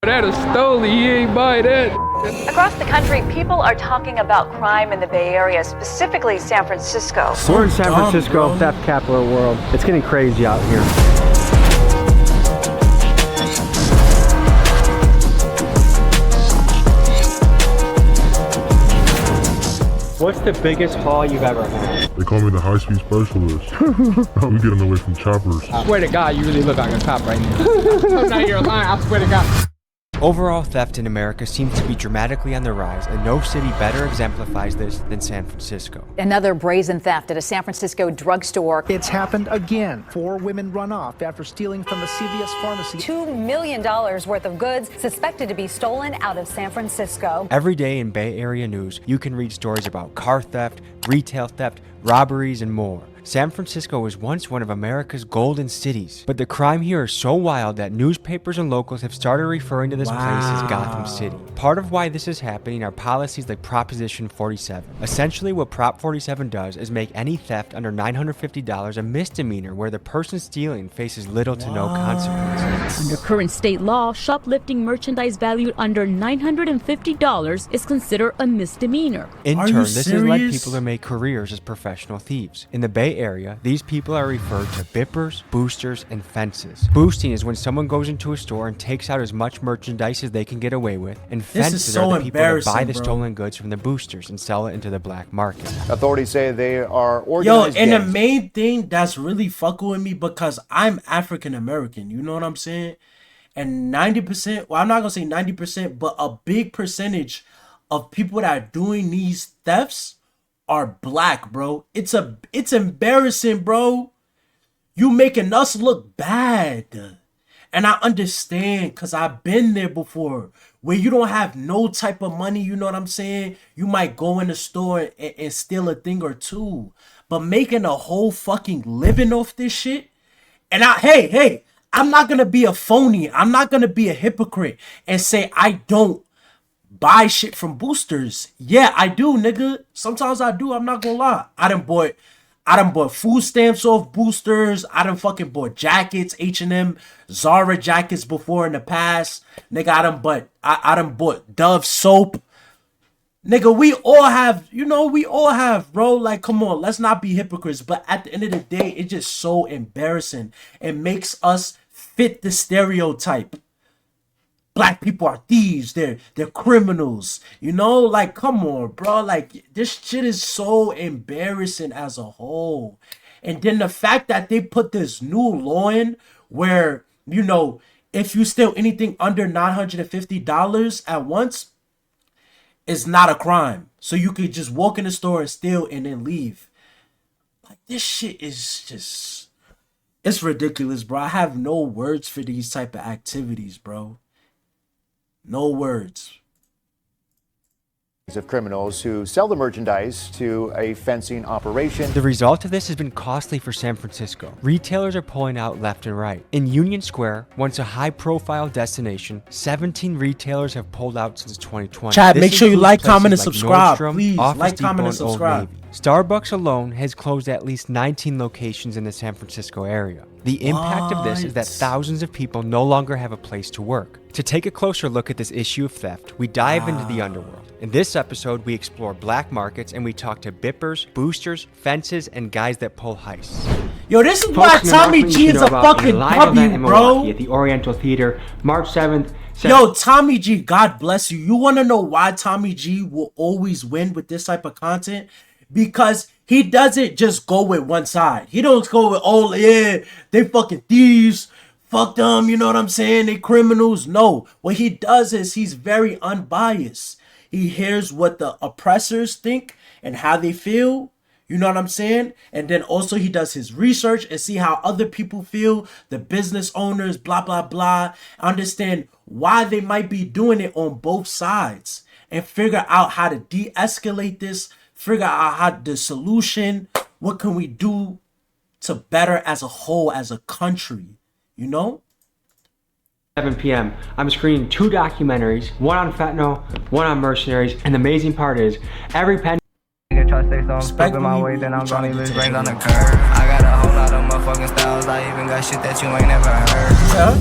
That is stolen. He ain't buy that. Across the country, people are talking about crime in the Bay Area, specifically San Francisco. We're in San Francisco, theft capital of the world. It's getting crazy out here. What's the biggest haul you've ever had? They call me the high-speed specialist. We get them away from choppers. I swear to God, you really look like a cop right now. I'm not here lying, I swear to God. Overall theft in America seems to be dramatically on the rise, and no city better exemplifies this than San Francisco. Another brazen theft at a San Francisco drugstore. It's happened again. 4 women run off after stealing from a CVS pharmacy. $2 million worth of goods suspected to be stolen out of San Francisco. Every day in Bay Area news, you can read stories about car theft, retail theft, robberies, and more. San Francisco was once one of America's golden cities, but the crime here is so wild that newspapers and locals have started referring to this place as Gotham City. Part of why this is happening are policies like Proposition 47. Essentially, what Prop 47 does is make any theft under $950 a misdemeanor where the person stealing faces little to no consequences. Under current state law, shoplifting merchandise valued under $950 is considered a misdemeanor. In turn, this has led people to make careers as professional thieves. In the Bay Area, these people are referred to bippers, boosters, and fences. Boosting is when someone goes into a store and takes out as much merchandise as they can get away with, and fences are the people that buy the stolen goods from the boosters and sell it into the black market. Authorities say they are organized and gangs. the main thing that's really fucking with me, because I'm African American, you know what I'm saying? And 90%, well, I'm not gonna say 90%, but a big percentage of people that are doing these thefts are black, bro. It's embarrassing, bro. You making us look bad. And I understand, because I've been there before, where you don't have no type of money, you know what I'm saying? You might go in the store and steal a thing or two, but making a whole fucking living off this shit. And hey, I'm not gonna be a phony. I'm not gonna be a hypocrite and say I don't buy shit from boosters. Yeah, I do, nigga. Sometimes I do. I'm not gonna lie. I done bought food stamps off boosters. I done fucking bought jackets, H&M, Zara jackets before in the past. Nigga, I done bought Dove soap. Nigga, we all have, bro. Like, come on, let's not be hypocrites. But at the end of the day, it's just so embarrassing. It makes us fit the stereotype. Black people are thieves, they're criminals, you know? Like, come on, bro. Like, this shit is so embarrassing as a whole. And then the fact that they put this new law in where, you know, if you steal anything under $950 at once, it's not a crime. So you could just walk in the store and steal and then leave. Like, this shit is just, it's ridiculous, bro. I have no words for these type of activities, bro. No words. Of criminals who sell the merchandise to a fencing operation. The result of this has been costly for San Francisco. Retailers are pulling out left and right. In Union Square, once a high-profile destination, 17 retailers have pulled out since 2020. Chat, make sure you like, comment, and like subscribe. Nordstrom, Please, Office like, Depot, comment, and and Old subscribe. Navy. Starbucks alone has closed at least 19 locations in the San Francisco area. The impact of this is that thousands of people no longer have a place to work. To take a closer look at this issue of theft, we dive into the underworld. In this episode, we explore black markets and we talk to bippers, boosters, fences, and guys that pull heists. Yo, this is why Tommy G is a fucking W, bro. At the Oriental Theater, March 7th. Yo, Tommy G, God bless you. You want to know why Tommy G will always win with this type of content? Because he doesn't just go with one side. He don't go with, oh, yeah, they fucking thieves. Fuck them, you know what I'm saying? They criminals. No. What he does is he's very unbiased. He hears what the oppressors think and how they feel. You know what I'm saying? And then also he does his research and see how other people feel, the business owners, blah, blah, blah. Understand why they might be doing it on both sides and figure out how to de-escalate this, figure out how the solution, what can we do to better as a whole, as a country, you know? 7 p.m. I'm screening 2 documentaries, one on fentanyl, one on mercenaries, and the amazing part is every penny try to say something stupid my way, then I'm gonna lose brains on the curb. I got a whole lot of motherfucking styles. I even got shit that you ain't never heard. Yeah,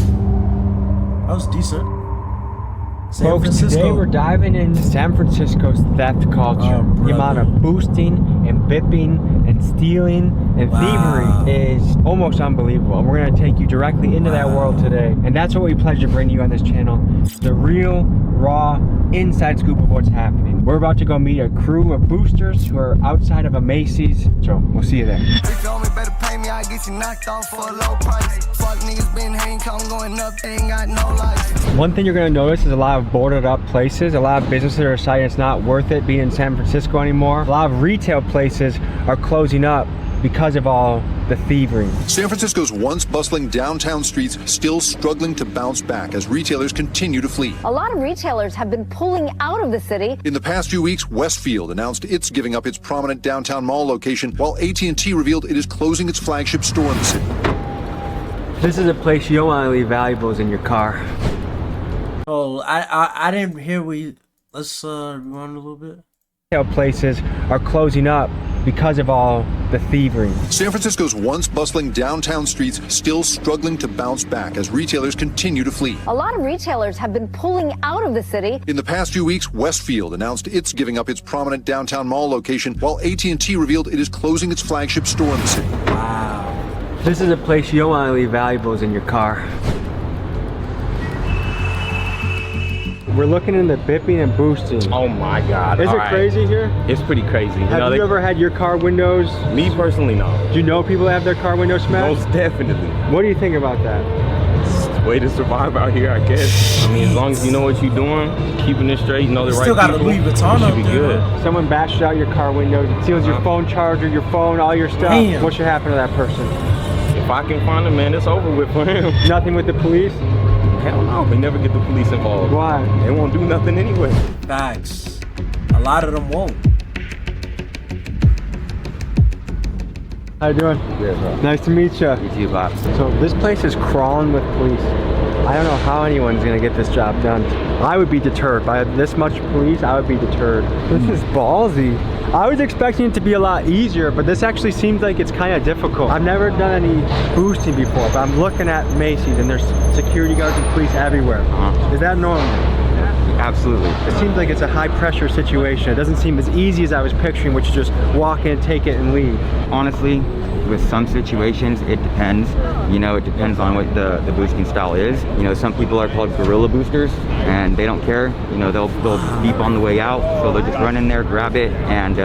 that was decent. Folks, today we're diving into San Francisco's theft culture. The amount of boosting and bipping and stealing and thievery is almost unbelievable. And we're going to take you directly into that world today. And that's what we pledge to bring you on this channel. The real, raw, inside scoop of what's happening. We're about to go meet a crew of boosters who are outside of a Macy's. So we'll see you there. If you want me, better pay me, I get you knocked off for a low price. Fuck niggas been hanging, come going up, they ain't got no life. One thing you're going to notice is a lot of boarded up places. A lot of businesses are deciding it's not worth it being in San Francisco anymore. A lot of retail places are closing up because of all the thievery. San Francisco's once bustling downtown streets still struggling to bounce back as retailers continue to flee. A lot of retailers have been pulling out of the city. In the past few weeks, Westfield announced it's giving up its prominent downtown mall location, while AT&T revealed it is closing its flagship store in the city. This is a place you don't want to leave valuables in your car. Oh, I didn't hear let's rewind a little bit. Retail places are closing up because of all the thievery. San Francisco's once bustling downtown streets still struggling to bounce back as retailers continue to flee. A lot of retailers have been pulling out of the city. In the past few weeks, Westfield announced it's giving up its prominent downtown mall location, while AT&T revealed it is closing its flagship store in the city. Wow. This is a place you don't want to leave valuables in your car. We're looking in the bipping and boosting. Oh my God. Is it crazy here? It's pretty crazy. Have you ever had your car windows? Me personally, no. Do you know people that have their car windows smashed? Most definitely. What do you think about that? It's the way to survive out here, I guess. I mean, as long as you know what you're doing, keeping it straight, you know the right people, still got a Louis Vuitton should be good. Someone bashes out your car windows, steals your phone charger, your phone, all your stuff. Damn. What should happen to that person? If I can find him, man, it's over with for him. Nothing with the police? Hell no, they never get the police involved. Why? They won't do nothing anyway. Facts. A lot of them won't. How you doing? Good, bro. Nice to meet you. You too, Bob. So this place is crawling with police. I don't know how anyone's gonna get this job done. I would be deterred. By this much police, I would be deterred. This is ballsy. I was expecting it to be a lot easier, but this actually seems like it's kind of difficult. I've never done any boosting before, but I'm looking at Macy's and there's security guards and police everywhere. Is that normal? Absolutely. It seems like it's a high pressure situation. It doesn't seem as easy as I was picturing, which is just walk in, take it, and leave. Honestly, with some situations, it depends. You know, it depends on what the boosting style is. You know, some people are called guerrilla boosters, and they don't care. You know, they'll beep on the way out, so they'll just run in there, grab it, and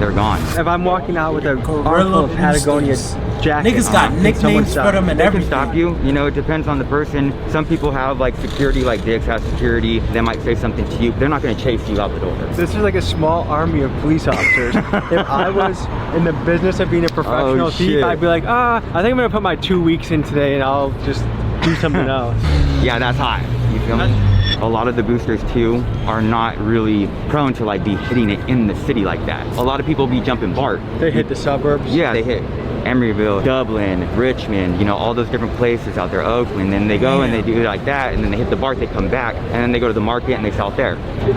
they're gone. If I'm walking out with a armful of Patagonia jacket, niggas got nicknames for them and everything. They can stop you. You know, it depends on the person. Some people have like security, like Diggs has security. They might say something to you, but they're not going to chase you out the door. This is like a small army of police officers. If I was in the business of being a professional thief, I'd be like, I think I'm going to put my 2 weeks in today and I'll just do something else. Yeah, that's high. You feel me? A lot of the boosters too are not really prone to like be hitting it in the city like that. A lot of people be jumping BART. They hit the suburbs? Yeah, they hit Emeryville, Dublin, Richmond, you know, all those different places out there, Oakland. Then they go and they do it like that, and then they hit the BART, they come back, and then they go to the market and they sell it there.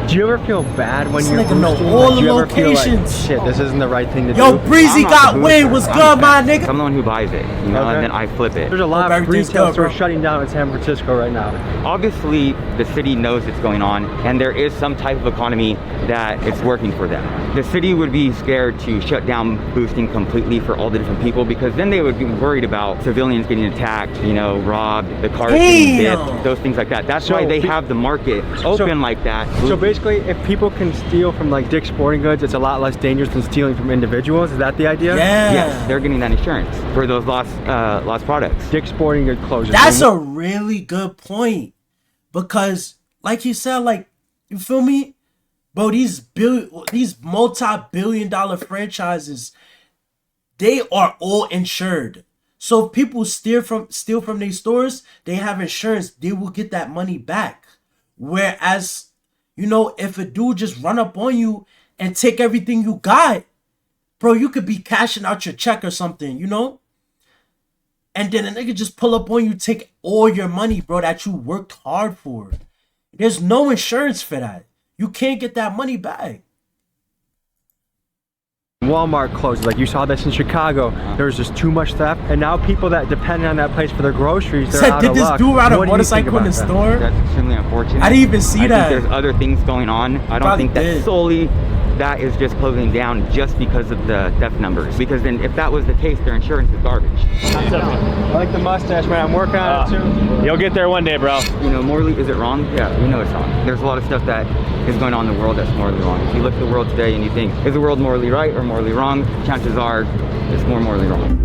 Do you ever feel bad when you're boosting? All the locations. Feel like, shit, this isn't the right thing to do? Yo, Breezy got wind. What's good, my nigga? I'm the one who buys it, you know, and then I flip it. There's a lot of retail stores shutting down in San Francisco right now. Obviously, the city knows it's going on, and there is some type of economy that it's working for them. The city would be scared to shut down boosting completely for all the different people, because then they would be worried about civilians getting attacked, you know, robbed, the cars getting dipped, those things like that. That's why they have the market open like that. So basically, if people can steal from like Dick's Sporting Goods, it's a lot less dangerous than stealing from individuals. Is that the idea? Yeah. Yes, they're getting that insurance for those lost products. Dick's Sporting Goods closes. That's a really good point, because like you said, like, you feel me, bro? These multi-billion-dollar franchises, they are all insured. So if people steal from their stores, they have insurance. They will get that money back. Whereas, you know, if a dude just run up on you and take everything you got, bro, you could be cashing out your check or something, you know? And then a nigga just pull up on you, take all your money, bro, that you worked hard for. There's no insurance for that. You can't get that money back. Walmart closes. Like you saw this in Chicago. There was just too much theft, and now people that depend on that place for their groceries, they're out of luck. Did this dude ride a What do you think motorcycle in about the that? store? That's extremely unfortunate. I didn't even see that. I think there's other things going on. I don't think that solely that is just closing down just because of the theft numbers. Because then if that was the case, their insurance is garbage. I like the mustache, man. I'm working on it too. You'll get there one day, bro. You know, morally, is it wrong? Yeah, we know it's wrong. There's a lot of stuff that is going on in the world that's morally wrong. If you look at the world today and you think, is the world morally right or morally wrong? Chances are it's more morally wrong.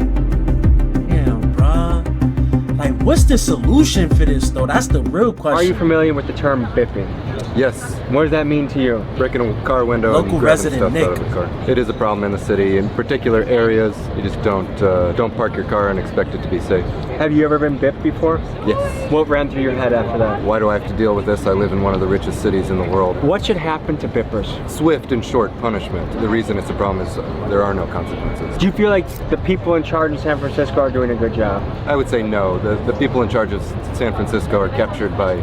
Damn, bruh. Like, what's the solution for this, though? That's the real question. Are you familiar with the term bipping? Yes. What does that mean to you? Breaking a car window Local and grabbing resident stuff Nick. out of the car. It is a problem in the city. In particular areas, you just don't park your car and expect it to be safe. Have you ever been bipped before? Yes. What ran through your head after that? Why do I have to deal with this? I live in one of the richest cities in the world. What should happen to bippers? Swift and short punishment. The reason it's a problem is there are no consequences. Do you feel like the people in charge in San Francisco are doing a good job? I would say no. The people in charge of San Francisco are captured by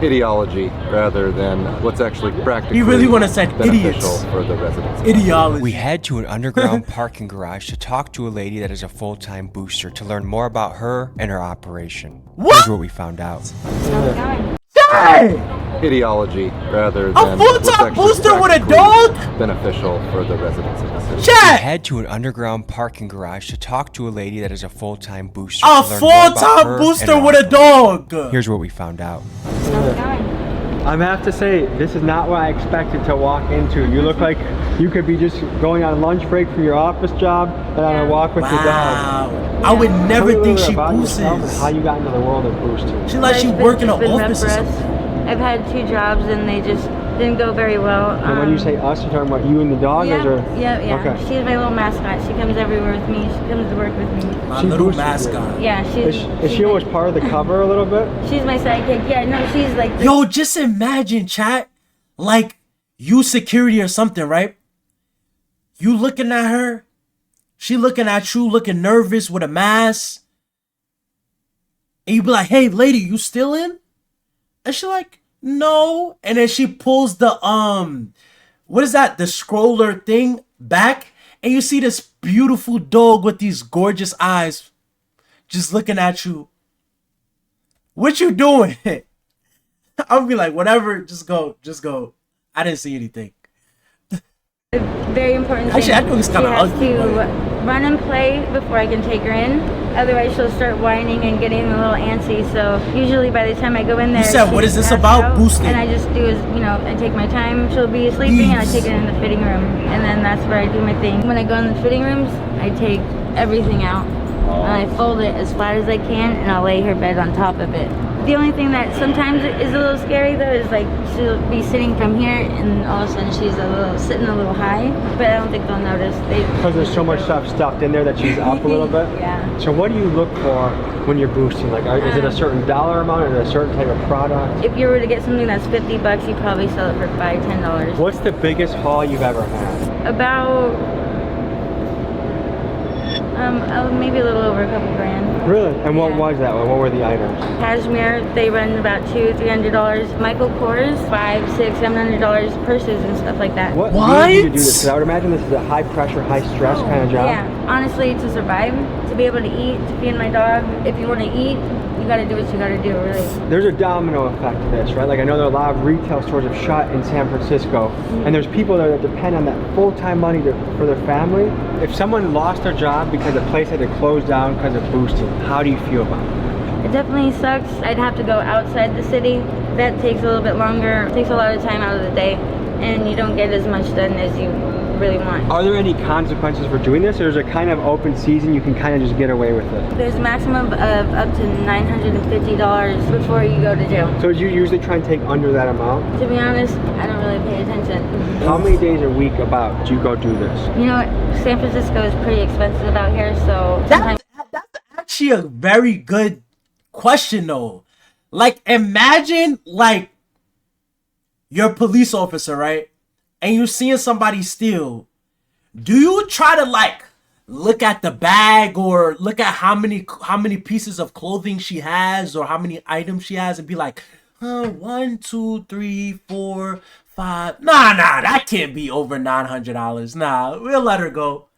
ideology rather than what's actually practically You really want to say beneficial idiots. for the residents. Ideology. We head to an underground parking garage to talk to a lady that is a full-time booster to learn more about her and her operation. Here's what we found out. Ideology rather A than what's full-time actually booster with a practically dog? beneficial for the residents of the city. We head to an underground parking garage to talk to a lady that is a full-time booster. A to learn more about her full-time and booster her with a dog. Here's what we found out. I have to say, this is not what I expected to walk into. You look like you could be just going on lunch break from your office job and on a walk with your dog. I would never Tell me a think little she bit about yourself and booses. how you got into the world of boosting. She like she work in an It's been rough office for or us. something. I've had 2 jobs and they just didn't go very well. And when you say us, you're talking about you and the dog? yeah, Or? yeah. Okay. She's my little mascot. She comes everywhere with me. She comes to work with me. My She little boosted you. mascot. Yeah, she's. Is she almost part of the cover a little bit? She's my sidekick. Yeah, no, she's like. The, Yo, just imagine, chat, like you security or something, right? You looking at her, she looking at you, looking nervous with a mask. And you be like, hey, lady, you still in? And she like, no. And then she pulls the, what is that? The scroller thing back. And you see this beautiful dog with these gorgeous eyes just looking at you. What you doing? I'll be like, whatever, just go. I didn't see anything. very important thing. Actually, I think it's kind of She has ugly. to run and play before I can take her in. Otherwise, she'll start whining and getting a little antsy. So usually, by the time I go in there, You said, what she's is this passed about? out, Boosting. And I just do is, I take my time. She'll be sleeping, and I take her in the fitting room, and then that's where I do my thing. When I go in the fitting rooms, I take everything out, and I fold it as flat as I can, and I'll lay her bed on top of it. The only thing that sometimes is a little scary though is like she'll be sitting from here and all of a sudden she's sitting a little high, but I don't think they'll notice. Because there's so much stuff stuffed in there that she's up a little bit? Yeah. So what do you look for when you're boosting? Like, is it a certain dollar amount or a certain type of product? If you were to get something that's $50, you probably sell it for $5, $10. What's the biggest haul you've ever had? About maybe a little over a couple grand. Really? And what was that? What were the items? Cashmere, they run about $200, $300. Michael Kors, $500, $600, $700. Purses and stuff like that. What leads you to do this? 'Cause I would imagine this is a high pressure, high stress kind of job. Yeah, honestly, to survive, to be able to eat, to feed my dog. If you want to eat, you got to do what you got to do, really. There's a domino effect to this, right? Like I know there are a lot of retail stores have shut in San Francisco, and there's people there that depend on that full-time money for their family. If someone lost their job because a place had to close down because of boosting, how do you feel about it? It definitely sucks. I'd have to go outside the city. That takes a little bit longer. It takes a lot of time out of the day, and you don't get as much done as you really want. Are there any consequences for doing this, or is it kind of open season, you can kind of just get away with it? There's a maximum of up to $950 before you go to jail. So do you usually try and take under that amount? To be honest, I don't really pay attention. How many days a week about do you go do this? You know what? San Francisco is pretty expensive out here, so sometimes That's actually a very good question though. Like imagine like you're a police officer, right? And you're seeing somebody steal. Do you try to like look at the bag or look at how many pieces of clothing she has or how many items she has and be like, 1, 2, 3, 4, 5. Nah, that can't be over $900. Nah, we'll let her go.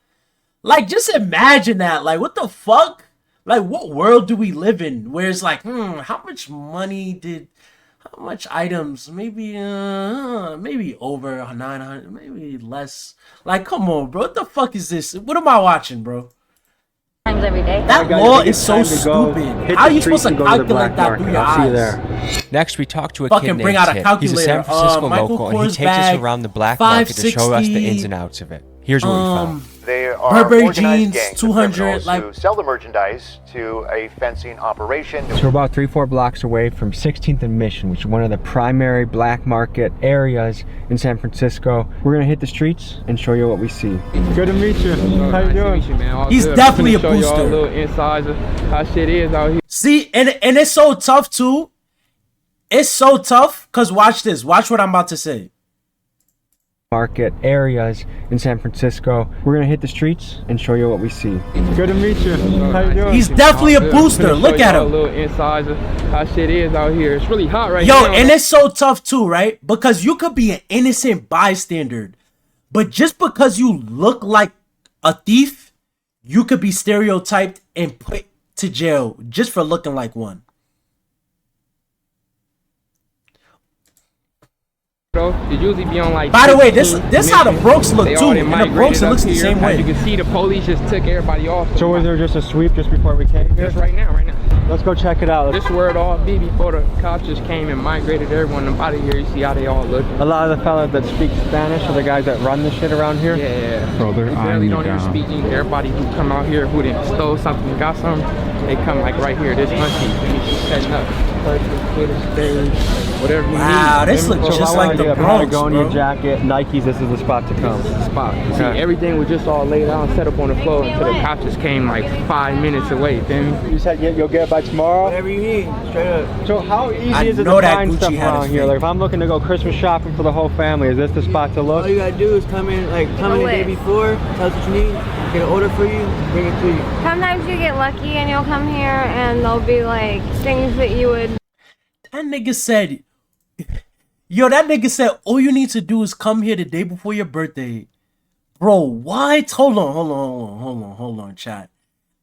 Like, just imagine that. Like, what the fuck? Like, what world do we live in where it's like, how much items? Maybe over 900, maybe less. Like, come on, bro. What the fuck is this? What am I watching, bro? Times every day. That law is so stupid. How are you supposed to calculate that through your eyes? See you there. Next, we talk to a Fucking kid bring named out a Tim. He's a calculator. San Francisco Michael local, and he Kors takes us bag, around the black market to show us the 560. ins and outs of it. Here's what we found. They are Burberry organized jeans, gangs of 200, criminals like- who sell the merchandise to a fencing operation. So we're about 3-4 blocks away from 16th and Mission, which is one of the primary black market areas in San Francisco. We're gonna hit the streets and show you what we see. Good to meet you. How you doing? He's definitely a Show y'all booster. a little insides of how shit is out here. See, and it's so tough too. It's so tough because watch this. Watch what I'm about to say. Market areas in San Francisco. We're gonna hit the streets and show you what we see. Good to meet you. How you doing? He's definitely a booster. Look at A him. little insides of how shit is out here. It's really hot right now. Yo, and it's so tough too, right? Because you could be an innocent bystander, but just because you look like a thief, you could be stereotyped and put to jail just for looking like one. It usually be on like. By the way, this how the missions. Brooks look They too. all In the migrated Brooks, it up looks the here. same As way. you can see, the police just took everybody off. So was there just a sweep just before we came here? Just right now. Let's go check it out. This is where it all be before the cops just came and migrated everyone up out of here. You see how they all look. A lot of the fellas that speak Spanish are the guys that run the shit around here. Yeah. Bro, they're They eyeing barely you don't even down. speak English. Everybody who come out here who didn't stole something and got something, they come like right here. This auntie, she's setting up purses, Twitter, stage, whatever you need. Wow, this looks So just if I like wanna the get a Bronx, Patagonia bro. jacket, Nikes, this is the spot to come. Spot. Okay. See, everything was just all laid out and set up on the floor until the cops just came like 5 minutes away. Then You said you'll get it by tomorrow? Whatever you need, straight up. So how easy I is it know to that find Gucci stuff hat around is here? fake. Like if I'm looking to go Christmas shopping for the whole family, is this the spot to look? All you gotta do is come in the day before, tell us what you need, get an order for you, bring it to you. Sometimes you get lucky and you'll come here and there'll be like things that you would. That nigga said, yo, that nigga said, all you need to do is come here the day before your birthday. Bro, what? Hold on, chat.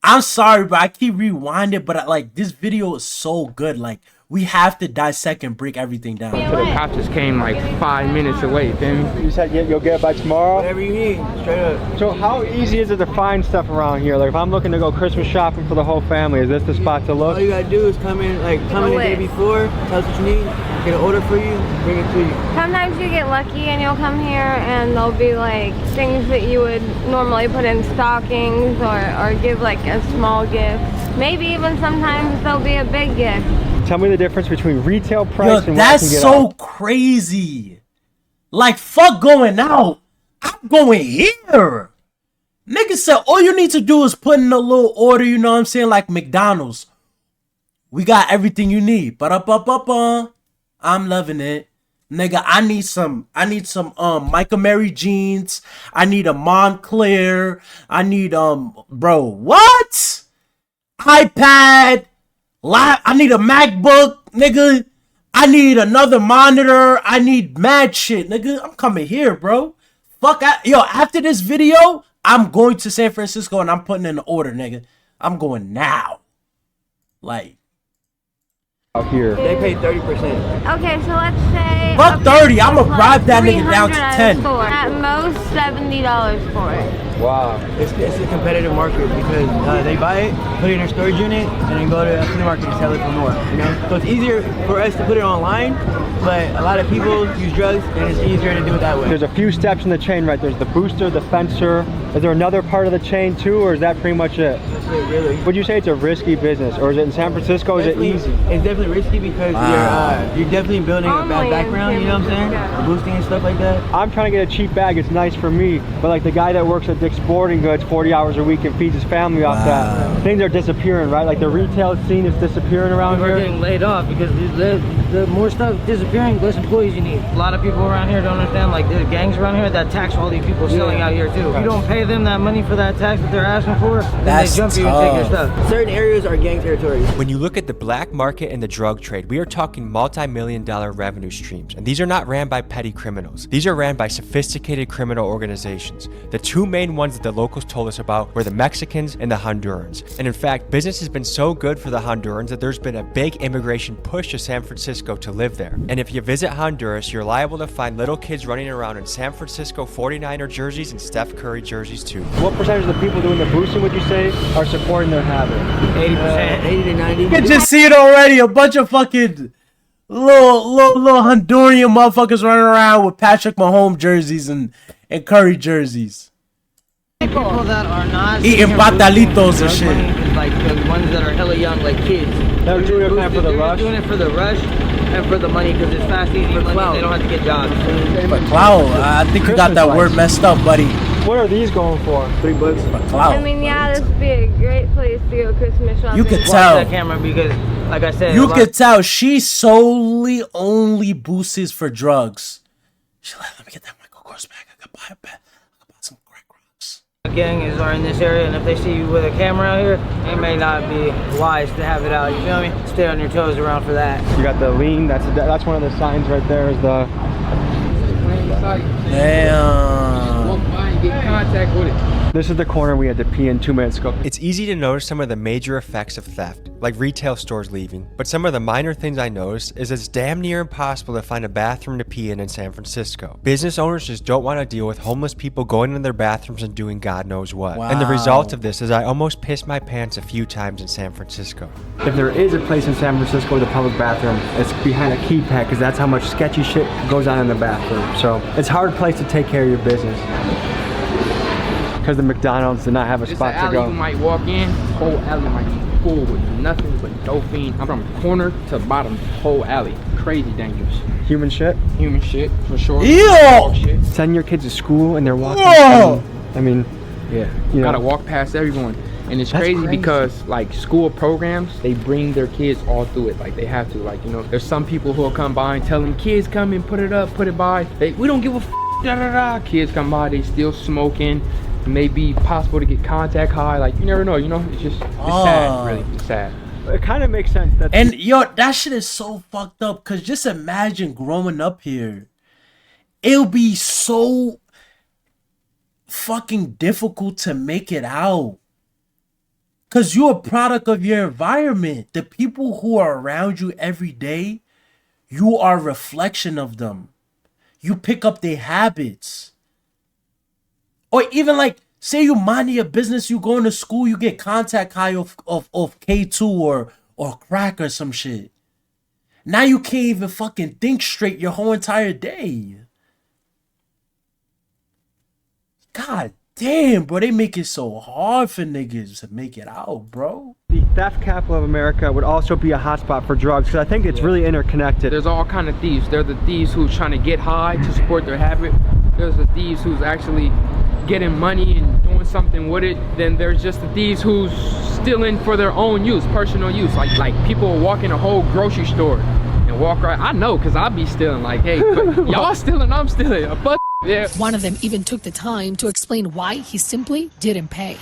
I'm sorry, but I keep rewinding, but like this video is so good. Like we have to dissect and break everything down. until the cops just came like 5 minutes away. Then You said you'll get it by tomorrow? Whatever you need, straight up. So how easy is it to find stuff around here? Like if I'm looking to go Christmas shopping for the whole family, is this the spot to look? All you gotta do is come in the day before, tell us what you need, get an order for you, bring it to you. Sometimes you get lucky and you'll come here and there'll be like things that you would normally put in stockings or give like a small gift. Maybe even sometimes there'll be a big gift. Tell me the difference between retail price Yo, and what I that's can get so out. crazy. Like fuck going out. I'm going here. Nigga said all you need to do is put in a little order, you know what I'm saying? Like McDonald's. We got everything you need. Ba-da-ba-ba-ba. I'm loving it. Nigga, I need some Michael Mary jeans. I need a Montclair. I need bro, what? iPad. I need a MacBook, nigga. I need another monitor. I need mad shit, nigga. I'm coming here, bro. Yo, after this video, I'm going to San Francisco and I'm putting in an order, nigga. I'm going now. Like out here. They pay 30%. Okay, so let's say. Fuck 30. I'ma bribe that nigga down to 300 10. At most $70 for it. Wow. It's a competitive market because they buy it, put it in their storage unit, and then go to a flea market and sell it for more. You know, so it's easier for us to put it online, but a lot of people use drugs, and it's easier to do it that way. There's a few steps in the chain, right? There's the booster, the fencer. Is there another part of the chain too, or is that pretty much it? That's it, really. Would you say it's a risky business, or is it in San Francisco? Is it easy? It's definitely risky because you're definitely building a bad background. You know what I'm saying? Boosting and stuff like that. I'm trying to get a cheap bag. It's nice for me, but like the guy that works at Dick's Sporting Goods 40 hours a week and feeds his family off that, things are disappearing, right? Like the retail scene is disappearing around We're here. getting laid off because the more stuff disappearing, less employees you need. A lot of people around here don't understand, like there's gangs around here that tax all these people selling out here too. If you don't pay them that money for that tax that they're asking for, then they jump you and take your stuff. Certain areas are gang territories. When you look at the black market and the drug trade, we are talking multi-million-dollar revenue streams, and these are not ran by petty criminals. These are ran by sophisticated criminal organizations. The two main ones that the locals told us about were the Mexicans and the Hondurans. And in fact, business has been so good for the Hondurans that there's been a big immigration push to San Francisco to live there. And if you visit Honduras, you're liable to find little kids running around in San Francisco 49er jerseys and Steph Curry jerseys too. What percentage of the people doing the boosting would you say are supporting their habit? 80%, 80 to 90. You can just see it already. A bunch of fucking little Honduran motherfuckers running around with Patrick Mahomes jerseys and Curry jerseys. People that are not eating patalitos and shit. Like the ones that are hella young, like kids. They're doing it for the rush. They're doing it for the rush and for the money because it's fast, easy money. They don't have to get jobs. For clout, I think you got that word messed up, buddy. What are these going for? $3 for clout. I mean, yeah, this would be a great place to go Christmas shopping. You could Watch tell. that camera because, like I said, You could tell she solely only boosts for drugs. She's like, let me get that Michael Kors bag. I could buy a bag. I could buy some crack rocks. Gangs are in this area, and if they see you with a camera out here, it may not be wise to have it out. You feel me? Stay on your toes around for that. You got the lean. That's one of the signs right there. Is the damn. Walk by and get contact with it. This is the corner we had to pee in 2 minutes ago. It's easy to notice some of the major effects of theft, like retail stores leaving, but some of the minor things I noticed is it's damn near impossible to find a bathroom to pee in San Francisco. Business owners just don't want to deal with homeless people going into their bathrooms and doing God knows what. Wow. And the result of this is I almost pissed my pants a few times in San Francisco. If there is a place in San Francisco with a public bathroom, it's behind a keypad because that's how much sketchy shit goes on in the bathroom. So it's a hard place to take care of your business. Because the McDonald's did not have a spot to go. You might walk in, whole alley might be full with nothing but dope fiend. I'm from corner to bottom, whole alley. Crazy dangerous. Human shit? Human shit, for sure. Ew! Send your kids to school and they're walking. Whoa! I mean, yeah, you gotta know. walk past everyone. And it's That's crazy crazy because like school programs, they bring their kids all through it. Like they have to, like, you know, there's some people who will come by and tell them, kids come and put it up, put it by. We don't give a da da da. Kids come by, they still smoking. It may be possible to get contact high. Like you never know, you know, it's just, it's sad, really, it's sad. It kind of makes sense. And yo, that shit is so fucked up. Cause just imagine growing up here. It'll be so fucking difficult to make it out. Cause you're a product of your environment. The people who are around you every day, you are a reflection of them. You pick up their habits. Or even like, say you mind your business, you go into school, you get contact high of K2 or crack or some shit. Now you can't even fucking think straight your whole entire day. God damn, bro, they make it so hard for niggas to make it out, bro. The theft capital of America would also be a hotspot for drugs because I think it's really interconnected. There's all kind of thieves. They're the thieves who's trying to get high to support their habit. There's the thieves who's actually getting money and doing something with it. Then there's just the thieves who's stealing for their own use, personal use. Like people walk in a whole grocery store and walk right. I know, cause I be stealing. Like, hey, but y'all stealing, I'm stealing. Yeah. One of them even took the time to explain why he simply didn't pay.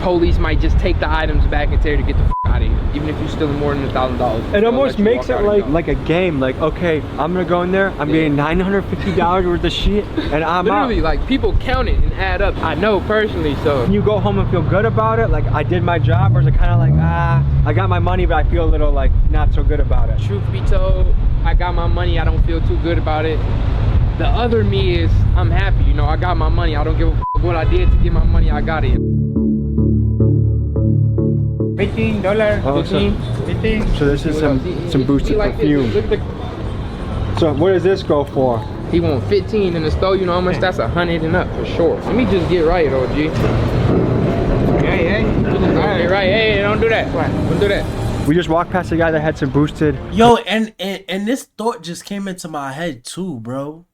Police might just take the items back and tell you to get the out of here, even if you're stealing more than $1,000. It almost makes it like a game. Like, okay, I'm gonna go in there, I'm getting $950 worth of shit, and I'm literally out. Like people count it and add up. I know personally, so. You go home and feel good about it, like I did my job, or is it kind of like, I got my money, but I feel a little like not so good about it? Truth be told, I got my money, I don't feel too good about it. The other me is, I'm happy, you know, I got my money, I don't give a f what I did to get my money, I got it. $15, Oh, 15. So this is some boosted perfume. So what does this go for? He want 15 in the store, you know how much? That's 100 and up for sure. Let me just get right, OG. Hey, get right, hey, don't do that. Don't do that. We just walked past a guy that had some boosted. Yo, and this thought just came into my head too, bro.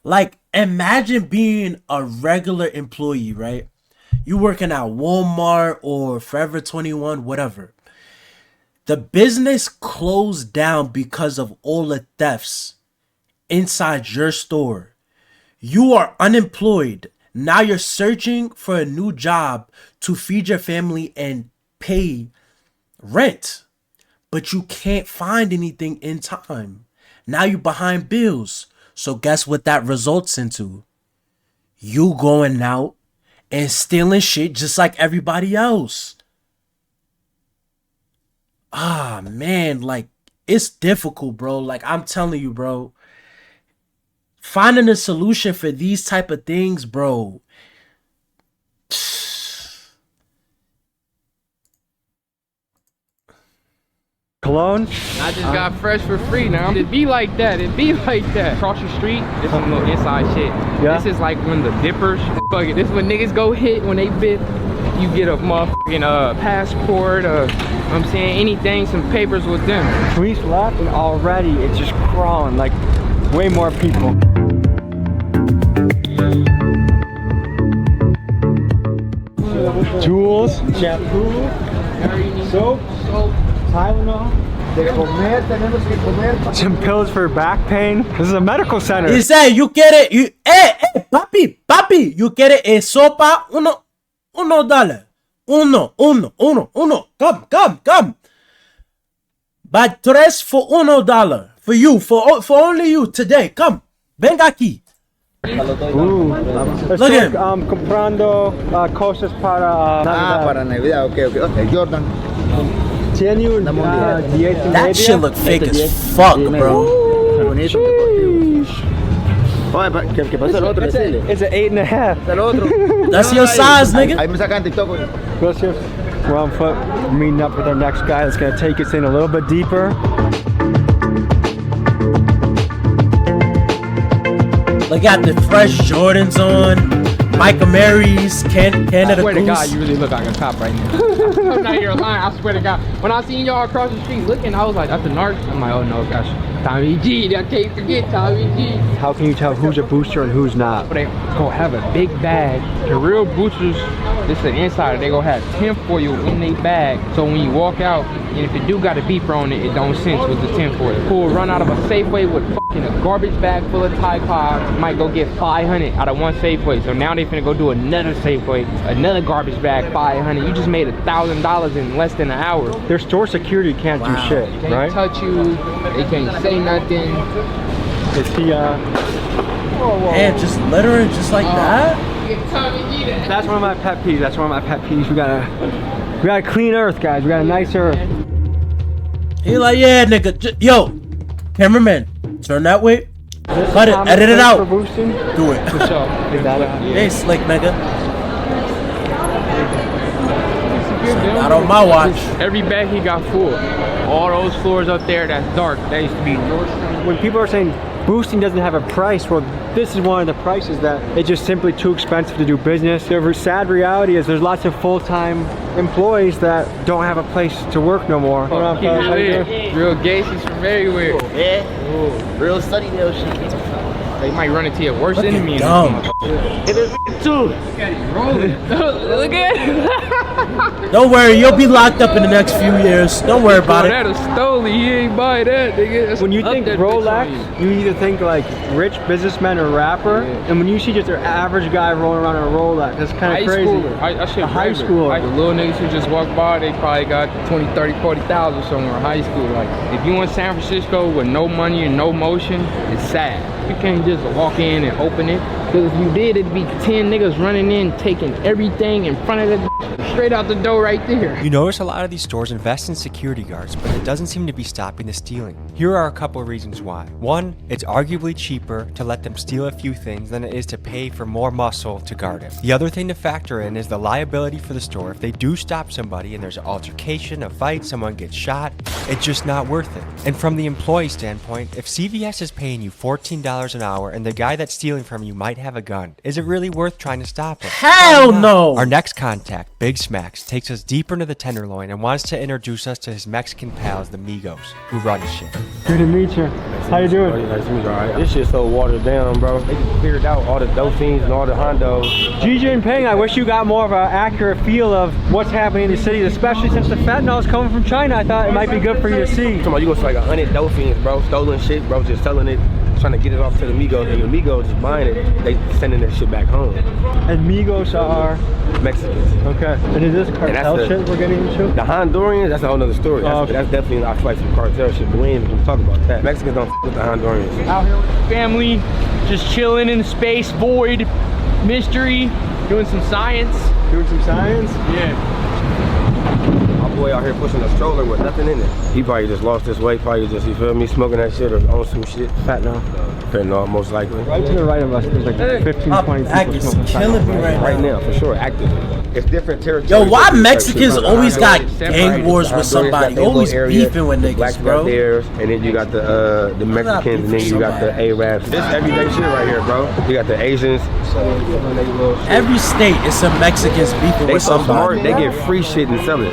Like, imagine being a regular employee, right? You working at Walmart or Forever 21, whatever. The business closed down because of all the thefts inside your store. You are unemployed. Now you're searching for a new job to feed your family and pay rent. But you can't find anything in time. Now you're behind bills. So guess what that results into? You going out and stealing shit just like everybody else. Ah, man, like, it's difficult, bro. Like, I'm telling you, bro. Finding a solution for these type of things, bro. Cologne? I just got fresh for free now. It be like that. It be like that. Across the street, this some little inside shit. Yeah. This is like when the dippers, fuck it. This is when niggas go hit when they bit. You get a motherfucking passport, I'm saying anything, some papers with them. Police left and already it's just crawling, like way more people. Tools, shampoo, soap, Tylenol. Some pills for back pain. This is a medical center. He said, you get it. You, papi, you get it. Sopa, $1. Uno. Come. But tres for $1. For you, for only you today. Come. Venga aquí. Ooh. Look at him. Comprando cosas para Navidad. Para Navidad, okay. Jordan. That shit look fake as fuck, bro. It's an 8.5. That's your size, nigga. We're on foot. We're meeting up with our next guy that's gonna take us in a little bit deeper. They got the fresh Jordans on. Michael Mary's, Canada I swear to Goose. God, you really look like a cop right now. I'm not here lying, I swear to God. When I seen y'all across the street looking, I was like, that's the narc. I'm like, oh no, gosh. Tommy G, I can't forget Tommy G. How can you tell who's a booster and who's not? They gonna have a big bag. The real boosters, this is an insider, they gonna have tinfoil in their bag. So when you walk out, and if it do got a beeper on it, it don't sense with the tinfoil. Who will run out of a Safeway with fucking a garbage bag full of Tide Pods, might go get 500 out of one Safeway. So now they finna go do another Safeway, another garbage bag, 500. You just made $1,000 in less than an hour. Their store security can't do shit, They can't right? touch you, they can't say nothing. Is he Man, just littering just like that? That's one of my pet peeves. We got a clean earth, guys. We got a nice earth. He like, yeah, nigga. Yo, cameraman, turn that way. Cut it, edit it out. Do it. For sure. Hey, slick nigga. Not on my watch. Every bag he got full. All those floors up there that's dark, that used to be When people are saying boosting doesn't have a price, well, this is one of the prices that it's just simply too expensive to do business. The sad reality is there's lots of full-time employees that don't have a place to work no more. Real gangsters from everywhere. Yeah. Real Sunnydale shit. They might run into your worst enemy. It is too. Look at it. Don't worry, you'll be locked up in the next few years. Don't worry about it. That is stolen. He ain't buy that, nigga. That's when you think Rolex, you either think like rich businessman or rapper, and when you see just an average guy rolling around in a Rolex, that's kind of crazy. I should high school. Like the little niggas who just walk by, they probably got 20, 30, 40,000 somewhere in high school. Like if you in San Francisco with no money and no motion, it's sad. You can't just walk in and open it. Because if you did, it'd be 10 niggas running in, taking everything in front of the straight out the door right there. You notice a lot of these stores invest in security guards, but it doesn't seem to be stopping the stealing. Here are a couple of reasons why. One, it's arguably cheaper to let them steal a few things than it is to pay for more muscle to guard it. The other thing to factor in is the liability for the store. If they do stop somebody and there's an altercation, a fight, someone gets shot, it's just not worth it. And from the employee standpoint, if CVS is paying you $14 an hour and the guy that's stealing from you might have a gun. Is it really worth trying to stop him? Hell no! Our next contact, Big Smacks, takes us deeper into the Tenderloin and wants to introduce us to his Mexican pals, the Migos, who run shit. Good to meet you. How you doing? Nice to meet you. Alright. This shit's so watered down, bro. They just cleared out all the Dolphins and all the Hondos. GJ and Peng, I wish you got more of an accurate feel of what's happening in the city, especially since the fentanyl is coming from China. I thought it might be good for you to see. You go to like 100 Dolphins, bro, stolen shit, bro, just selling it, trying to get it off to the Migos, and the Migos just buying it, they sending that shit back home. And Migos are Mexicans. Okay. And is this cartel shit we're getting into? The Hondurians, that's a whole nother story. That's definitely, I feel like some cartel shit, but we ain't even gonna talk about that. Mexicans don't f with the Hondurians. Out here with the family, just chilling in space, void, mystery, doing some science. Doing some science? Yeah. My boy out here pushing a stroller with nothing in it. He probably just lost his weight, probably just, you feel me, smoking that shit or on some shit. Fentanyl. Fentanyl, most likely. Right to the right of us, there's like 15, 20 people smoking killing me right now, for sure, actively. It's different territories. Yo, why Mexicans always got gang wars with somebody? Always beefing with niggas, bro. Theirs, and then you got the Mexicans, and then you got the Arabs. This everyday shit right here, bro. You got the Asians. Every state is some Mexicans beefing with somebody. They get free shit and sell it.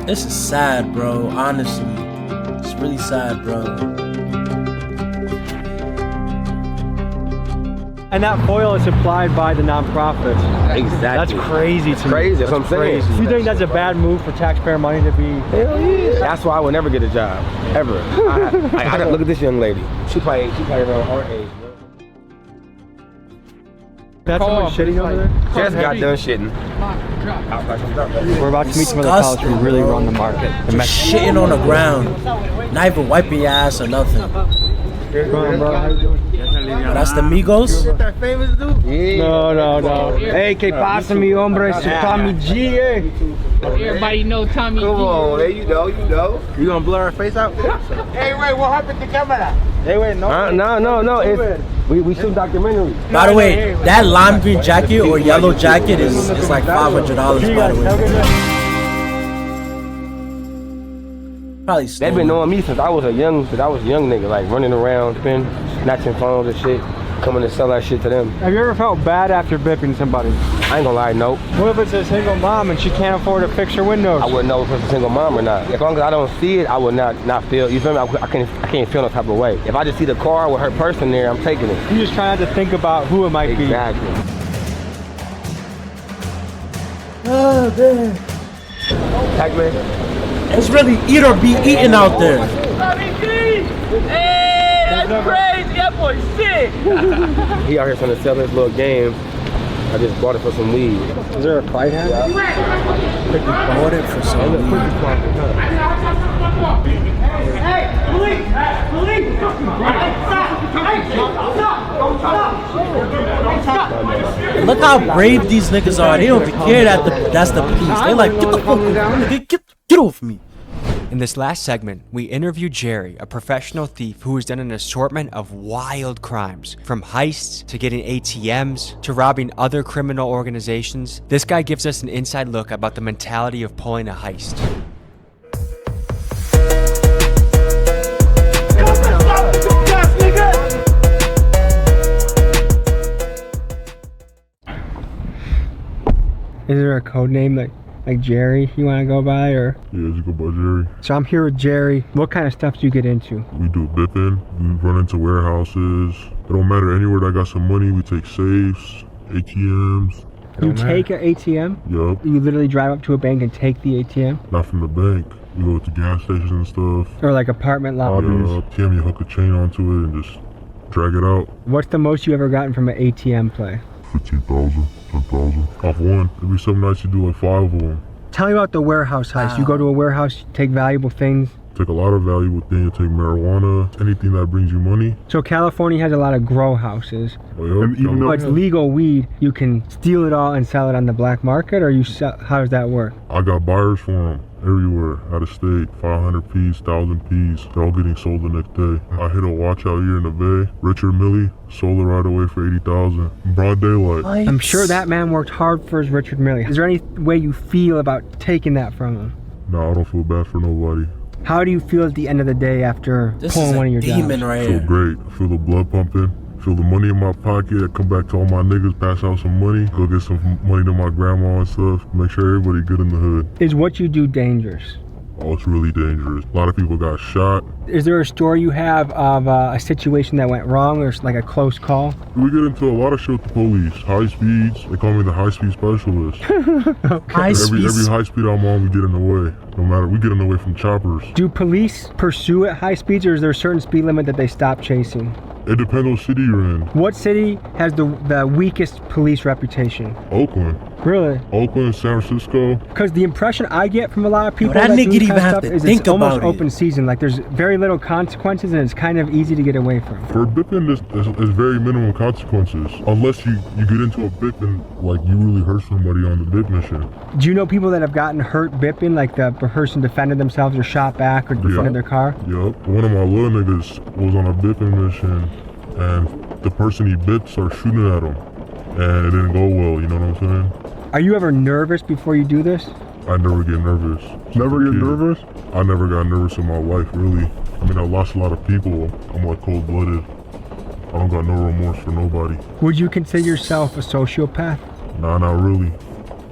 This is sad, bro. Honestly, it's really sad, bro. And that foil is supplied by the nonprofits. Exactly. That's crazy to me. Crazy, that's what I'm saying. You think that's a bad move for taxpayer money to be? Hell yeah. That's why I would never get a job, ever. I gotta look at this young lady. She probably around our age. That's someone shitting over there? Just got done shitting. We're about to meet some of the college who really run the market. Just shitting on the ground. Not even wiping your ass or nothing. Oh, that's the Migos? No. Hey, que pasa, mi hombre? It's Tommy G, eh? Everybody know Tommy G. Come on, there you know. You gonna blur our face out? Hey, wait, what happened to camera? Hey, wait, no. No. We shoot documentary. By the way, that lime green jacket or yellow jacket is like $500, by the way. Probably they've been knowing me since I was a young nigga, like running around, snatching phones and shit, coming to sell that shit to them. Have you ever felt bad after bipping somebody? I ain't gonna lie, nope. What if it's a single mom and she can't afford to fix her windows? I wouldn't know if it's a single mom or not. As long as I don't see it, I would not feel, you feel me? I can't feel no type of way. If I just see the car with her purse in there, I'm taking it. You just try not to think about who it might be. Exactly. Oh, man. Pac-Man. It's really eat or be eaten out there. Hey, that's crazy. That boy's sick. He out here trying to sell his little game. I just bought it for some weed. Is there a fight happening? I bought it for some weed. Hey, police! Look how brave these niggas are. They don't even care that that's the police. They like, get the fuck off. Get off me. In this last segment, we interview Jerry, a professional thief who has done an assortment of wild crimes, from heists to getting ATMs to robbing other criminal organizations. This guy gives us an inside look about the mentality of pulling a heist. Is there a code name like Jerry you want to go by, or? Yeah, just go by Jerry. So I'm here with Jerry. What kind of stuff do you get into? We do bipping, we run into warehouses. It don't matter, anywhere that got some money, we take safes, ATMs. You take an ATM? Yup. You literally drive up to a bank and take the ATM? Not from the bank. We go to gas stations and stuff. Or like apartment lobbies? ATM, you hook a chain onto it and just drag it out. What's the most you ever gotten from an ATM play? 15,000, 10,000. Off one. There'll be some nights you do like 5 of them. Tell me about the warehouse heist. You go to a warehouse, you take valuable things. Take a lot of valuable things. Take marijuana, anything that brings you money. So California has a lot of grow houses. Oh, yeah. Even though it's legal weed, you can steal it all and sell it on the black market, or you sell, how does that work? I got buyers for them everywhere, out of state, 500 piece, 1,000 piece. They're all getting sold the next day. I hit a watch out here in the Bay. Richard Milley sold it right away for 80,000. Broad daylight. I'm sure that man worked hard for his Richard Milley. Is there any way you feel about taking that from him? No, I don't feel bad for nobody. How do you feel at the end of the day after pulling one of your jobs? I feel great. I feel the blood pumping. Feel the money in my pocket. I come back to all my niggas, pass out some money, go get some money to my grandma and stuff. Make sure everybody good in the hood. Is what you do dangerous? Oh, it's really dangerous. A lot of people got shot. Is there a story you have of a situation that went wrong or like a close call? We get into a lot of shit with the police. High speeds. They call me the high speed specialist. Okay. Every high speed I'm on, we get in the way. No matter, we get in the way from choppers. Do police pursue at high speeds, or is there a certain speed limit that they stop chasing? It depends what city you're in. What city has the weakest police reputation? Oakland. Really? Oakland, San Francisco. Because the impression I get from a lot of people that that nigga do this even kind of have stuff to is think it's almost about it. open season. Like there's very little consequences and it's kind of easy to get away from. For bipping, there's very minimum consequences. Unless you get into a bipping, like you really hurt somebody on the bip mission. Do you know people that have gotten hurt bipping, like the person defended themselves or shot back or defended their car? Yup. One of my little niggas was on a bipping mission and the person he bipped started shooting at him. And it didn't go well, you know what I'm saying? Are you ever nervous before you do this? I never get nervous. Never get nervous? I never got nervous in my life, really. I mean, I lost a lot of people. I'm like cold-blooded. I don't got no remorse for nobody. Would you consider yourself a sociopath? Nah, not really.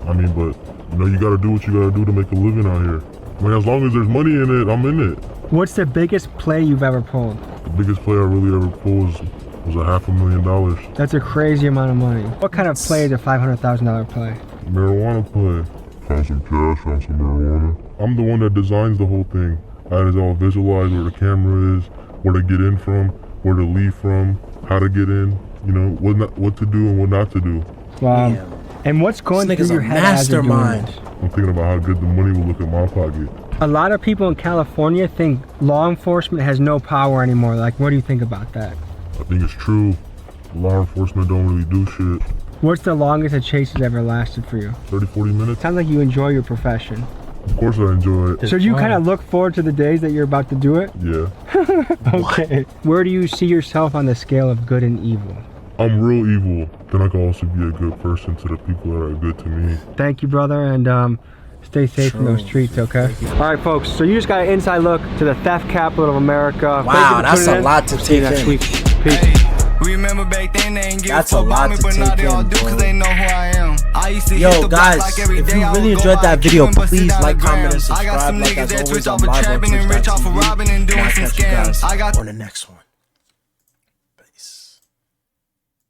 I mean, but, you know, you gotta do what you gotta do to make a living out here. I mean, as long as there's money in it, I'm in it. What's the biggest play you've ever pulled? The biggest play I really ever pulled was $500,000. That's a crazy amount of money. What kind of play is a $500,000 play? Marijuana play. Found some cash, found some marijuana. I'm the one that designs the whole thing. I had it all visualized where the camera is, where to get in from, where to leave from, how to get in, you know, what to do and what not to do. Wow. And what's going through your head as you're doing this? I'm thinking about how good the money will look in my pocket. A lot of people in California think law enforcement has no power anymore. Like, what do you think about that? I think it's true. Law enforcement don't really do shit. What's the longest a chase has ever lasted for you? 30, 40 minutes. Sounds like you enjoy your profession. Of course I enjoy it. So do you kind of look forward to the days that you're about to do it? Yeah. Okay. Where do you see yourself on the scale of good and evil? I'm real evil. Then I can also be a good person to the people that are good to me. Thank you, brother, and stay safe in those streets, okay? All right, folks, so you just got an inside look to the theft capital of America. Wow, that's a lot to take in. Peace. Remember back then they ain't give That's a lot to take in, bro. Yo, guys, if you really enjoyed that video, please like, comment, and subscribe. Like as always, I'm live on Twitch.tv. And I'll catch you guys on the next one.